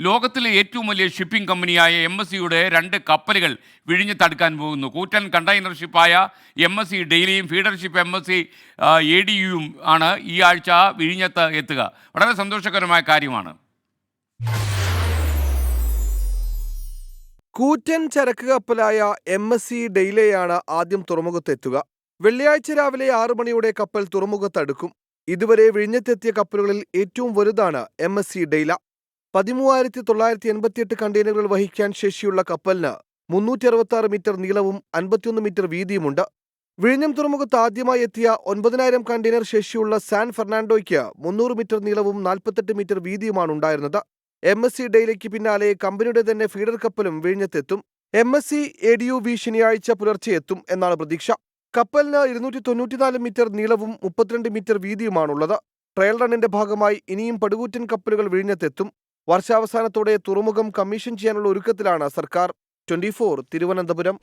ലോകത്തിലെ ഏറ്റവും വലിയ ഷിപ്പിംഗ് കമ്പനിയായ MSCയുടെ 2 കപ്പലുകൾ വിഴിഞ്ഞത്തടുക്കാൻ പോകുന്നു. കൂറ്റൻ കണ്ടെയ്നർ ഷിപ്പായ MSC ഡെയിലിയും ഫീഡർഷിപ്പ് MSC ADUയും ആണ് ഈ ആഴ്ച വിഴിഞ്ഞത്ത് എത്തുക. വളരെ സന്തോഷകരമായ കാര്യമാണ്. കൂറ്റൻ ചരക്ക് കപ്പലായ MSC ഡെയിലെയാണ് ആദ്യം തുറമുഖത്തെത്തുക. വെള്ളിയാഴ്ച രാവിലെ 6 മണിയോടെ കപ്പൽ തുറമുഖത്തടുക്കും. ഇതുവരെ വിഴിഞ്ഞത്തെത്തിയ കപ്പലുകളിൽ ഏറ്റവും വലുതാണ് MSC ഡെയില. 13,988 കണ്ടെയ്നറുകൾ വഹിക്കാൻ ശേഷിയുള്ള കപ്പലിന് 366 മീറ്റർ നീളവും 51 മീറ്റർ വീതിയുമുണ്ട്. വിഴിഞ്ഞം തുറമുഖത്ത് ആദ്യമായി എത്തിയ 9,000 കണ്ടെയ്നർ ശേഷിയുള്ള സാൻ ഫെർണാണ്ടോയ്ക്ക് 300 മീറ്റർ നീളവും 48 മീറ്റർ വീതിയുമാണ് ഉണ്ടായിരുന്നത്. MSC ഡെയിലയ്ക്ക് പിന്നാലെ കമ്പനിയുടെ തന്നെ ഫീഡർ കപ്പലും വിഴിഞ്ഞത്തെത്തും. MSC ADUV ശനിയാഴ്ച പുലർച്ചെ എത്തും എന്നാണ് പ്രതീക്ഷ. കപ്പലിന് 294 മീറ്റർ നീളവും 32 മീറ്റർ വീതിയുമാണുള്ളത്. ട്രയൽ റണ്ണിന്റെ ഭാഗമായി ഇനിയും പടുകൂറ്റൻ കപ്പലുകൾ വിഴിഞ്ഞത്തെത്തും. വർഷാവസാനത്തോടെ തുറമുഖം കമ്മീഷൻ ചെയ്യാനുള്ള ഒരുക്കത്തിലാണ് സർക്കാർ. 24 തിരുവനന്തപുരം.